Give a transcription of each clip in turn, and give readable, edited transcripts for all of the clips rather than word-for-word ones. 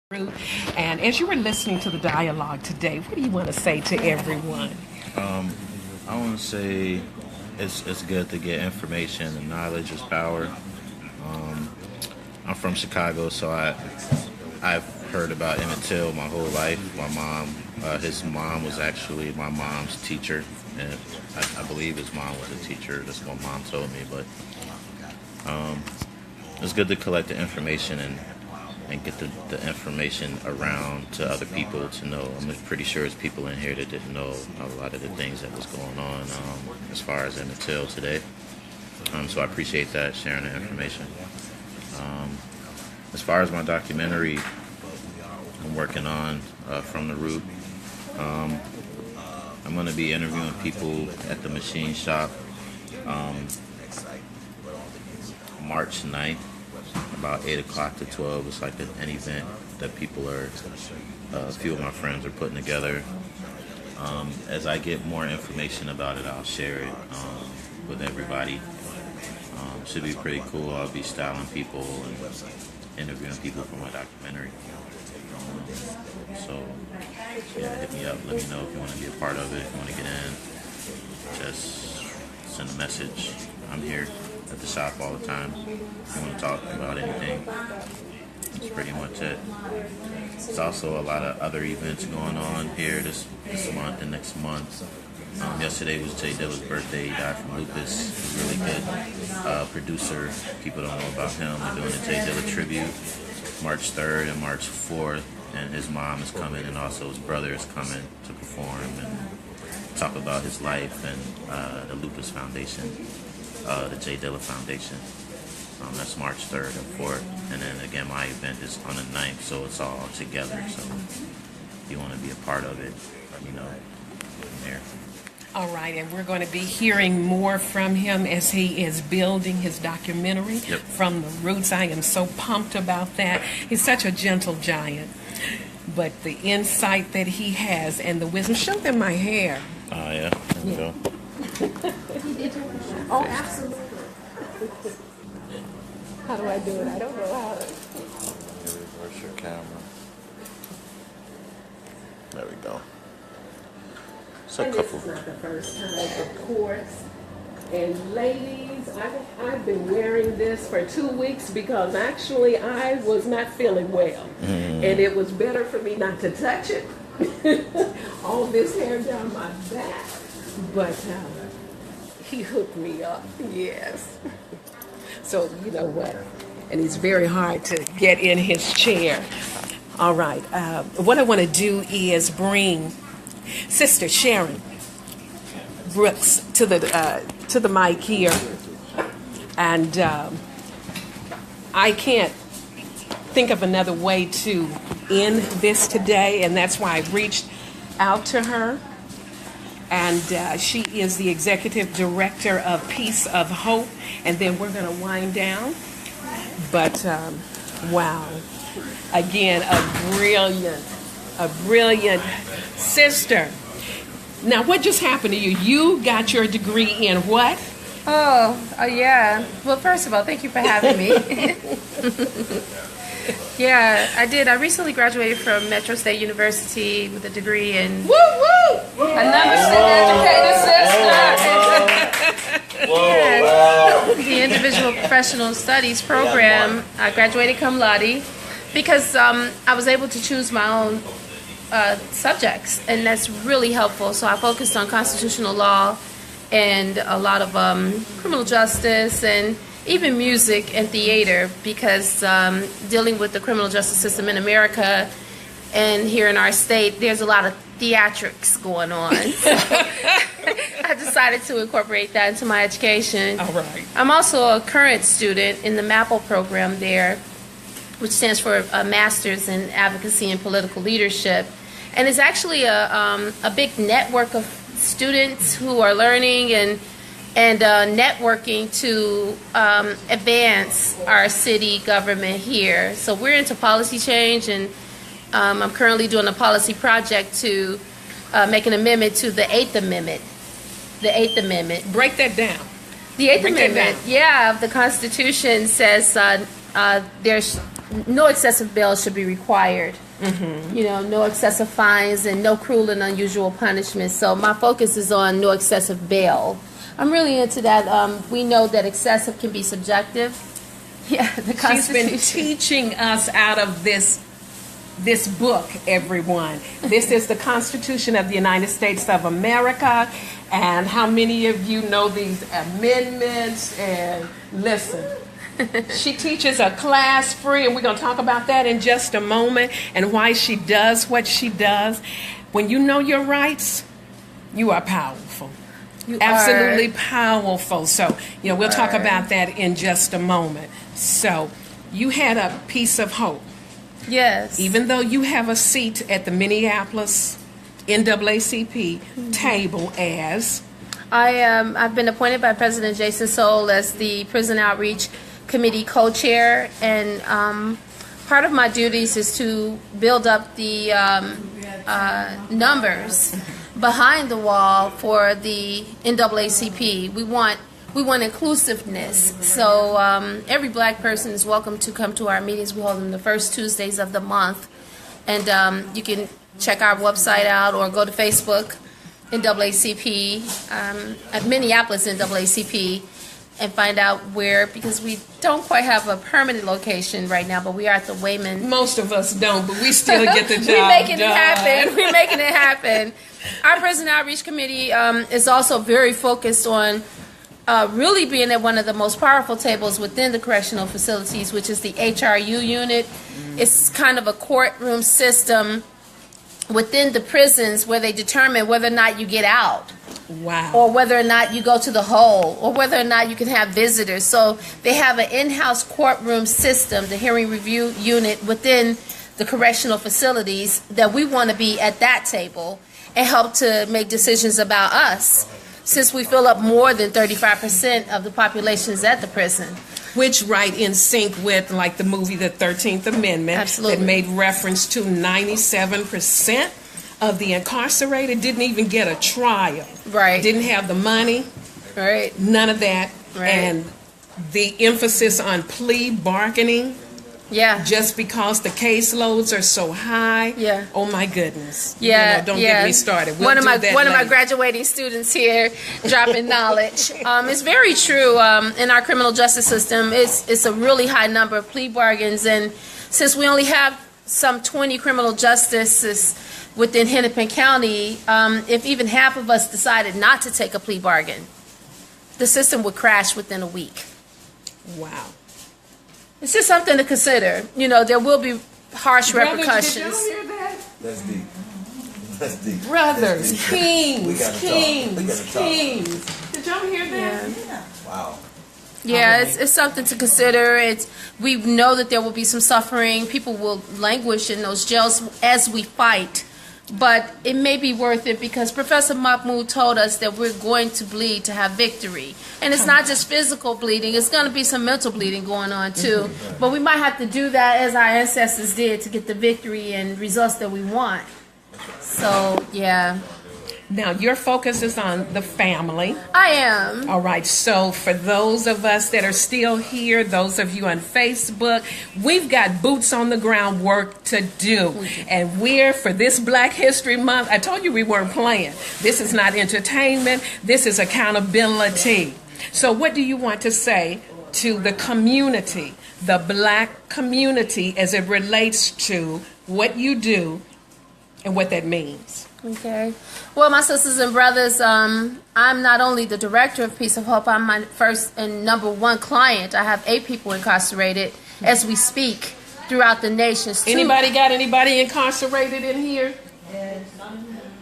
And as you were listening to the dialogue today, what do you want to say to everyone? I want to say it's good to get information, and knowledge is power. I'm from Chicago, so I've heard about Emmett Till my whole life. My mom, his mom was actually my mom's teacher, and I believe his mom was a teacher. That's what Mom told me. But it's good to collect the information and get the information around to other people to know. I'm pretty sure there's people in here that didn't know a lot of the things that was going on as far as Emmett Till today. So I appreciate that, sharing the information. As far as my documentary I'm working on, From the Root, I'm going to be interviewing people at the machine shop March 9th. About 8 o'clock to 12. It's like an event that people are, a few of my friends are putting together. As I get more information about it, I'll share it with everybody. Should be pretty cool. I'll be styling people and interviewing people for my documentary. So, yeah, hit me up. Let me know if you want to be a part of it, if you want to get in. Just send a message. I'm here at the shop all the time. If you want to talk about anything, that's pretty much it. There's also a lot of other events going on here this month and next month. Yesterday was J Dilla's birthday. He died from lupus. He's a really good producer. People don't know about him. We're doing a J Dilla tribute March 3rd and March 4th. And his mom is coming, and also his brother is coming to perform and talk about his life and the Lupus Foundation. The J Dilla Foundation. That's March 3rd and 4th. And then again, my event is on the 9th, so it's all together. So if you want to be a part of it, let me know. I'm here. All right, and we're going to be hearing more from him as he is building his documentary, From the Roots. I am so pumped about that. He's such a gentle giant. But the insight that he has and the wisdom. Show them my hair. Oh, yeah. There we go. Oh, absolutely. How do I do it? I don't know how. Reverse your camera. There we go. So a couple. This is not the first time, of course. And ladies, I've been wearing this for 2 weeks because actually I was not feeling well. And it was better for me not to touch it. All this hair down my back. But he hooked me up, yes. So, you know what? And he's very hard to get in his chair. All right. What I want to do is bring Sister Sharon Brooks to the mic here. And I can't think of another way to end this today, and that's why I reached out to her. And she is the executive director of Piece of Hope. And then we're going to wind down. But, wow. Again, a brilliant sister. Now, what just happened to you? You got your degree in what? Oh, yeah. Well, first of all, thank you for having me. Yeah, I did. I recently graduated from Metro State University with a degree in another educated sister. The Individual Professional Studies program. I graduated cum laude because I was able to choose my own subjects, and that's really helpful. So I focused on constitutional law and a lot of criminal justice and even music and theater, because dealing with the criminal justice system in America and here in our state, there's a lot of theatrics going on. So I decided to incorporate that into my education. All right. I'm also a current student in the Mpls program there, which stands for a Master's in Advocacy and Political Leadership. And it's actually a big network of students who are learning and networking to advance our city government here. So we're into policy change, and I'm currently doing a policy project to make an amendment to the 8th Amendment. The 8th Amendment. Break that down. The 8th Amendment, yeah, of the Constitution says there's no excessive bail should be required. You know, no excessive fines and no cruel and unusual punishment. So my focus is on no excessive bail. I'm really into that. We know that excessive can be subjective. Yeah, the She's been Constitution. teaching us out of this book, everyone. This is the Constitution of the United States of America. And how many of you know these amendments? And listen, she teaches a class free, and we're going to talk about that in just a moment and why she does what she does. When you know your rights, you are powerful. You Absolutely are. powerful. So, you know, we'll talk are. about that in just a moment. So, you had a piece of hope. Yes. Even though you have a seat at the Minneapolis NAACP table as I've been appointed by President Jason Soul as the Prison Outreach Committee co-chair, and part of my duties is to build up the numbers behind the wall for the NAACP. We want inclusiveness. So every black person is welcome to come to our meetings. We hold them the first Tuesdays of the month, and you can check our website out or go to Facebook NAACP at Minneapolis NAACP and find out where, because we don't quite have a permanent location right now, but we are at the Wayman. most of us don't, but we still get the job We're making done. it happen. We're making it happen. Our Prison Outreach Committee is also very focused on really being at one of the most powerful tables within the correctional facilities, which is the HRU unit. It's kind of a courtroom system within the prisons where they determine whether or not you get out, Wow. or whether or not you go to the hole, or whether or not you can have visitors. So they have an in-house courtroom system, the hearing review unit within the correctional facilities, that we want to be at that table and help to make decisions about us, since we fill up more than 35% of the population is at the prison. Which right in sync with like the movie The 13th Amendment. Absolutely. That made reference to 97% of the incarcerated didn't even get a trial. Right. Didn't have the money, Right. none of that. Right. And the emphasis on plea bargaining, Yeah. just because the caseloads are so high. Yeah. Oh my goodness. Yeah, You know, don't get me started. We'll one of do my that one of my later. graduating students here dropping knowledge. It's very true. In our criminal justice system, it's a really high number of plea bargains, and since we only have some 20 criminal justices within Hennepin County, if even half of us decided not to take a plea bargain, the system would crash within a week. Wow. It's just something to consider. You know, there will be harsh Brothers, repercussions. did y'all hear that? That's deep. That's deep. Brothers, We kings, gotta talk. We gotta kings, talk. kings. Did y'all hear that? Yeah. Wow. Yeah, it's something to consider. We know that there will be some suffering. People will languish in those jails as we fight. But it may be worth it, because Professor Mahmoud told us that we're going to bleed to have victory. And it's not just physical bleeding, it's going to be some mental bleeding going on too. But we might have to do that as our ancestors did to get the victory and results that we want. So, yeah, Now, your focus is on the family. I am. All right, so for those of us that are still here, those of you on Facebook, we've got boots on the ground work to do. And we're, for this Black History Month, I told you we weren't playing. This is not entertainment, this is accountability. So what do you want to say to the community, the Black community, as it relates to what you do and what that means? Okay. Well, my sisters and brothers, I'm not only the director of Peace of Hope, I'm my first and number one client. I have 8 people incarcerated as we speak throughout the nation. Anybody got anybody incarcerated in here?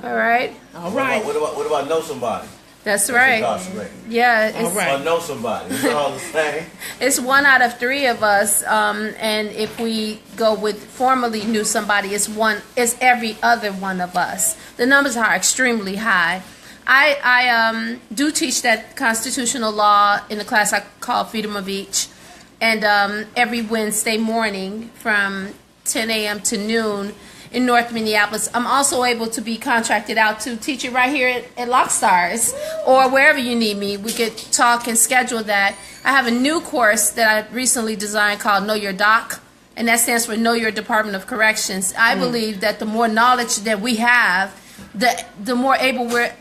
All right. All right. What about know somebody? That's right. Incarcerated. Yeah, All right. Or know somebody. It's all the same. it's 1 out of 3 of us, and if we go with formally knew somebody, it's every other one of us. The numbers are extremely high. I do teach that constitutional law in a class I call Freedom of Each, and every Wednesday morning from 10 a.m. to noon in North Minneapolis. I'm also able to be contracted out to teach it right here at Lockstars or wherever you need me. We could talk and schedule that. I have a new course that I recently designed called Know Your Doc, and that stands for Know Your Department of Corrections. I believe that the more knowledge that we have, the more able we're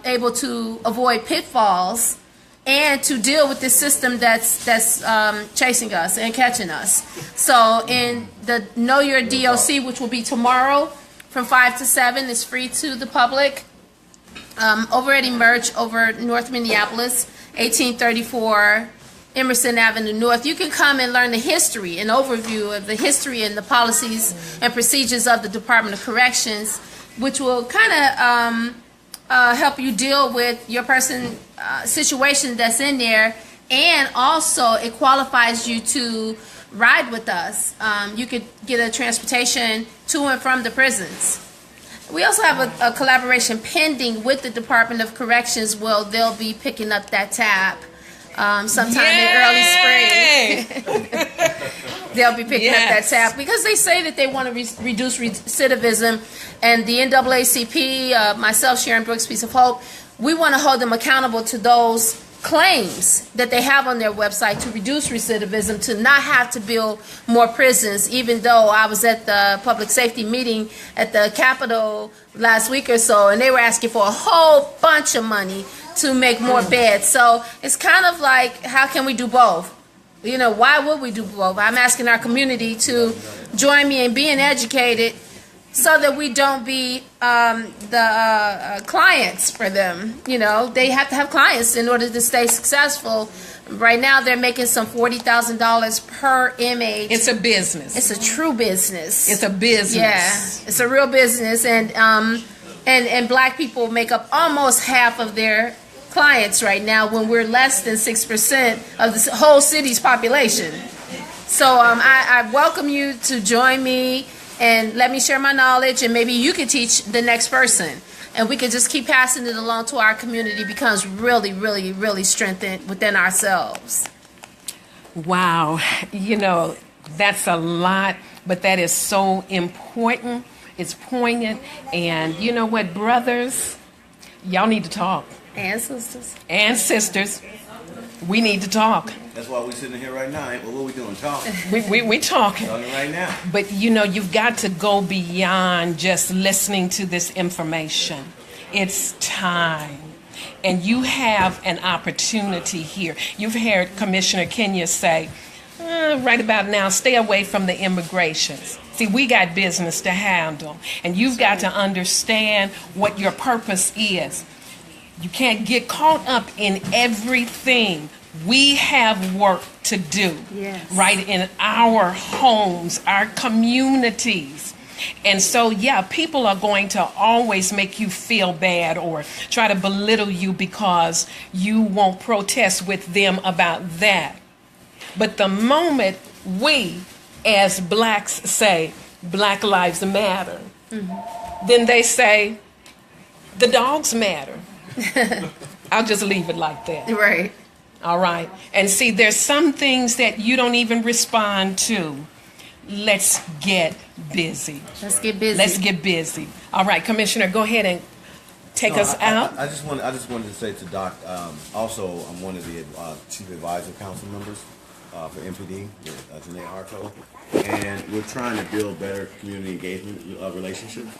able to avoid pitfalls and to deal with this system that's chasing us and catching us. So in the Know Your DOC, which will be tomorrow from 5 to 7, is free to the public. Over at Emerge, over North Minneapolis, 1834 Emerson Avenue North. You can come and learn the history, an overview of the history and the policies and procedures of the Department of Corrections, which will kind of help you deal with your situation that's in there, and also it qualifies you to ride with us. You could get a transportation to and from the prisons. We also have a collaboration pending with the Department of Corrections. Well, they'll be picking up that tab sometime in early spring. They'll be picking up that tab because they say that they want to reduce recidivism. And the NAACP, myself, Sharon Brooks, Piece of Hope, we want to hold them accountable to those claims that they have on their website to reduce recidivism, to not have to build more prisons, even though I was at the public safety meeting at the Capitol last week or so, and they were asking for a whole bunch of money to make more beds. So it's kind of like, how can we do both? You know, why would we do both? I'm asking our community to join me in being educated so that we don't be the clients for them. You know, they have to have clients in order to stay successful. Right now, they're making some $40,000 per inmate. It's a business. It's a true business. It's a business. Yeah, it's a real business, and black people make up almost half of their clients right now, when we're less than 6% of the whole city's population. So I welcome you to join me and let me share my knowledge, and maybe you could teach the next person, and we can just keep passing it along to our community, becomes really, really, really strengthened within ourselves. Wow, you know, that's a lot, but that is so important. It's poignant, and you know what, brothers, y'all need to talk. And sisters. And sisters, we need to talk. That's why we're sitting here right now. Well, what are we doing? Talking. We talking. Talking right now. But you know, you've got to go beyond just listening to this information. It's time. And you have an opportunity here. You've heard Commissioner Kenya say, right about now, stay away from the immigrations. See, we got business to handle. And you've got to understand what your purpose is. You can't get caught up in everything. We have work to do, right, in our homes, our communities. And so, yeah, people are going to always make you feel bad or try to belittle you because you won't protest with them about that. But the moment we, as blacks, say, Black Lives Matter, then they say, the dogs matter. I'll just leave it like that. Right. All right. And see, there's some things that you don't even respond to. Let's get busy. Let's get busy. Let's get busy. All right, Commissioner, go ahead and take us out. I just wanted to say to Doc, also, I'm one of the Chief Advisor Council members for MPD, with Janae Harto, and we're trying to build better community engagement relationships.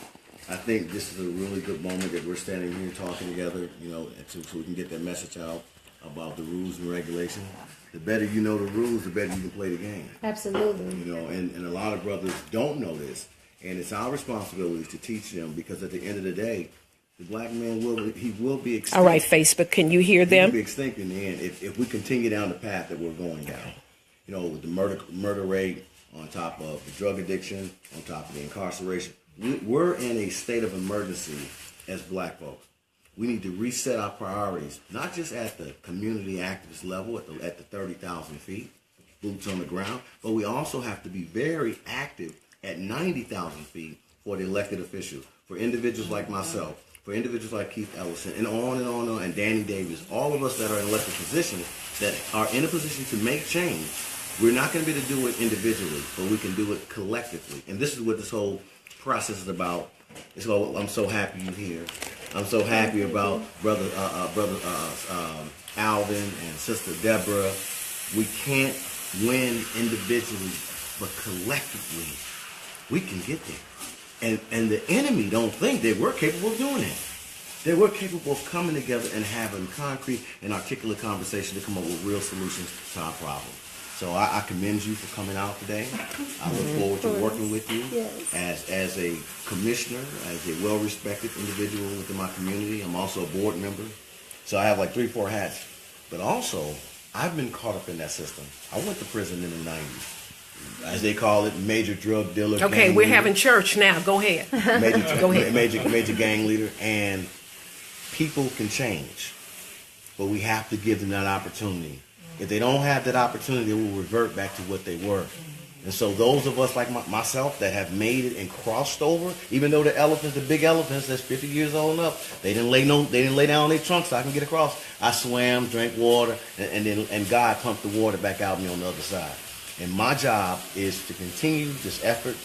I think this is a really good moment that we're standing here talking together, you know, so we can get that message out about the rules and regulations. The better you know the rules, the better you can play the game. Absolutely. You know, and a lot of brothers don't know this, and it's our responsibility to teach them, because at the end of the day, the black man will be extinct. All right, Facebook, can you hear them? He will be extinct in the end if we continue down the path that we're going down. You know, with the murder rate, on top of the drug addiction, on top of the incarceration. We're in a state of emergency as black folks. We need to reset our priorities, not just at the community activist level, at the 30,000 feet, boots on the ground, but we also have to be very active at 90,000 feet for the elected officials, for individuals like myself, for individuals like Keith Ellison, and on and on and on, and Danny Davis, all of us that are in elected positions that are in a position to make change. We're not going to be able to do it individually, but we can do it collectively. And this is what this whole process is about. It's all, I'm so happy you're here. I'm so happy about brother Alvin and Sister Deborah. We can't win individually, but collectively, we can get there. And the enemy don't think that we're capable of doing that. That we're capable of coming together and having concrete and articulate conversation to come up with real solutions to our problems. So I commend you for coming out today. I look forward to working with you as a commissioner, as a well-respected individual within my community. I'm also a board member. So I have like 3-4 hats. But also, I've been caught up in that system. I went to prison in the 90s. As they call it, major drug dealer. Okay, we're having church now. Go ahead. Go ahead. Major gang leader. And people can change. But we have to give them that opportunity. If they don't have that opportunity, they will revert back to what they were. And so those of us like myself that have made it and crossed over, even though the elephants, the big elephants that's 50 years old and up, they didn't lay down on their trunks so I can get across. I swam, drank water, and God pumped the water back out of me on the other side. And my job is to continue this effort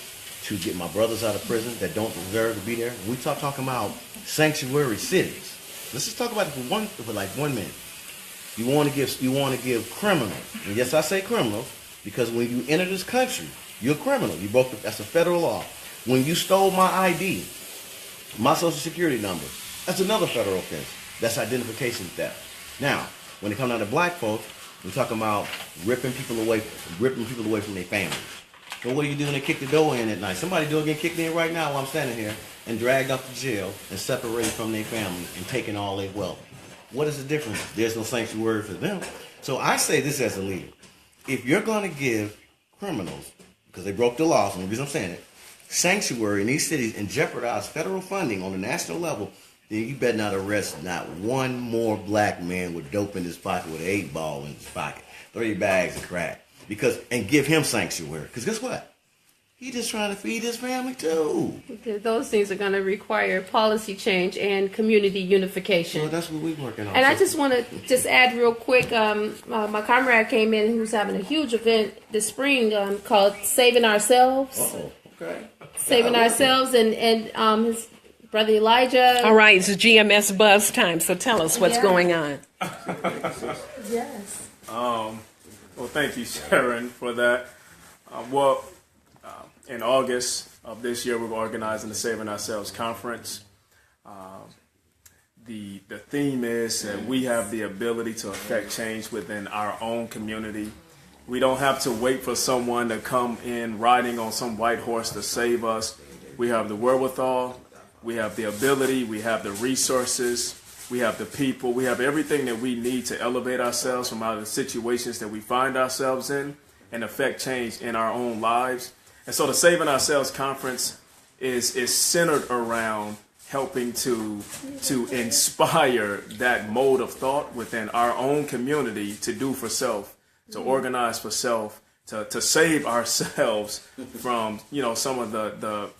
to get my brothers out of prison that don't deserve to be there. We talking about sanctuary cities. Let's just talk about it for 1 minute. You want to give criminals, and yes, I say criminals, because when you enter this country, you're a criminal. That's a federal law. When you stole my ID, my social security number, that's another federal offense. That's identification theft. Now, when it comes down to black folks, we're talking about ripping people away from their families. So what do you do when they kick the door in at night? Somebody getting kicked in right now while I'm standing here and dragged up to jail and separated from their family and taking all their wealth. What is the difference? There's no sanctuary for them. So I say this as a leader. If you're going to give criminals, because they broke the law, so the reason I'm saying it, sanctuary in these cities and jeopardize federal funding on the national level, then you better not arrest not one more black man with dope in his pocket, with an 8-ball in his pocket, 30 bags of crack, and give him sanctuary. Because guess what? He's just trying to feed his family too. Those things are going to require policy change and community unification. Well, that's what we're working on. And I just want to add real quick, my comrade came in who's having a huge event this spring called Saving Ourselves. Uh-oh. Okay. Saving Ourselves, and his brother Elijah. All right, it's GMS Buzz time, so tell us what's going on. Yes. Well, thank you, Sharon, for that. In August of this year, we're organizing the Saving Ourselves Conference. The theme is that we have the ability to affect change within our own community. We don't have to wait for someone to come in riding on some white horse to save us. We have the wherewithal, we have the ability, we have the resources, we have the people, we have everything that we need to elevate ourselves from out of the situations that we find ourselves in and affect change in our own lives. And so the Saving Ourselves Conference is centered around helping to inspire that mode of thought within our own community to do for self, to organize for self, to save ourselves from some of the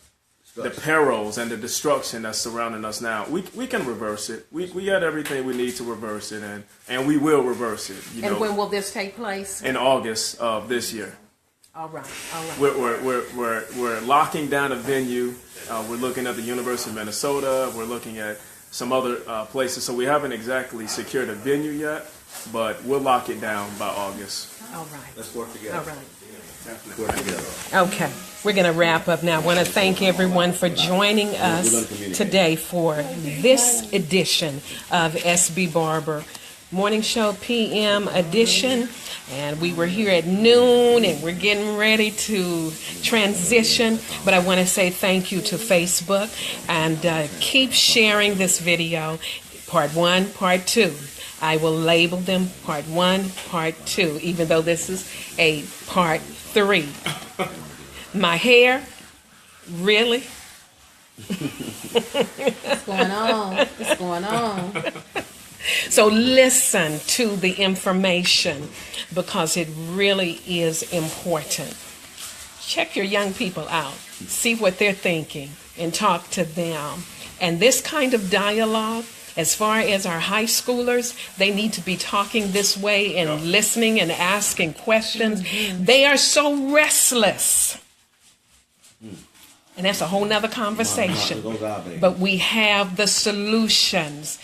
perils and the destruction that's surrounding us now. We can reverse it. We got everything we need to reverse it, and we will reverse it. When will this take place? In August of this year. All right. We're locking down a venue. We're looking at the University of Minnesota. We're looking at some other places. So we haven't exactly secured a venue yet, but we'll lock it down by August. All right. Let's work together. All right. Work together. Okay, we're going to wrap up now. I want to thank everyone for joining us today for this edition of SB Barber Morning Show PM edition. And we were here at noon and we're getting ready to transition. But I want to say thank you to Facebook and keep sharing this video. Part 1, Part 2. I will label them Part 1, Part 2, even though this is a Part 3. My hair? Really? What's going on? What's going on? So listen to the information because it really is important. Check your young people out. See what they're thinking and talk to them. And this kind of dialogue, as far as our high schoolers, they need to be talking this way and listening and asking questions. They are so restless. And that's a whole nother conversation. But we have the solutions.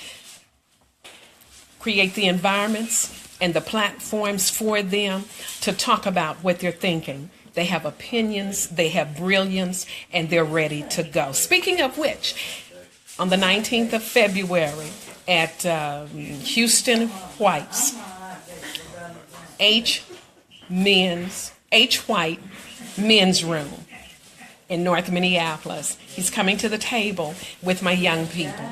Create the environments and the platforms for them to talk about what they're thinking. They have opinions, they have brilliance, and they're ready to go. Speaking of which, on the 19th of February at Houston White's, H. White Men's Room in North Minneapolis. He's coming to the table with my young people,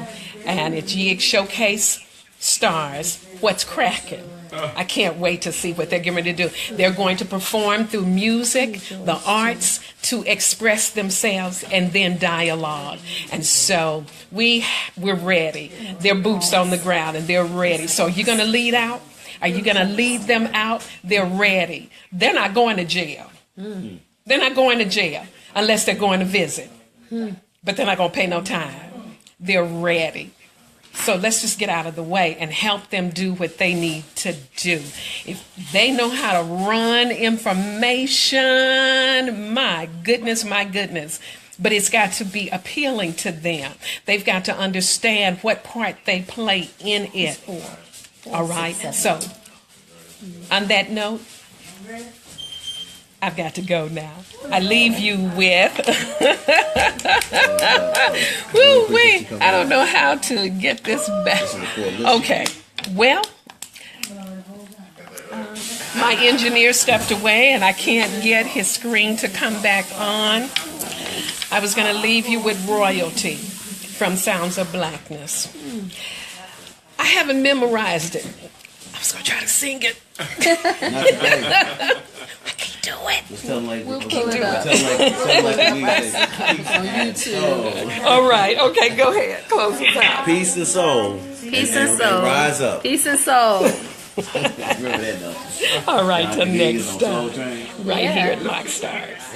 and it's Yig Showcase Stars. What's cracking? I can't wait to see what they're getting ready to do. They're going to perform through music, the arts, to express themselves, and then dialogue. And so we're ready. They're boots on the ground, and they're ready. So you're going to lead out? Are you going to lead them out? They're ready. They're not going to jail. They're not going to jail unless they're going to visit. But they're not going to pay no time. They're ready. So let's just get out of the way and help them do what they need to do. If they know how to run information, my goodness. But it's got to be appealing to them. They've got to understand what part they play in it. All right? So, on that note, I've got to go now. I leave you with, woo-wee, I don't know how to get this back. Okay, well, my engineer stepped away and I can't get his screen to come back on. I was going to leave you with Royalty from Sounds of Blackness. I haven't memorized it. I was going to try to sing it. I can't do it. We'll pull it up. On YouTube. All right. Okay, go ahead. Close us out. Peace and soul. Peace and soul. Rise up. Peace and soul. Remember that, though. All right, till next Soul time. Train. Right Yeah. here at Lock Stars.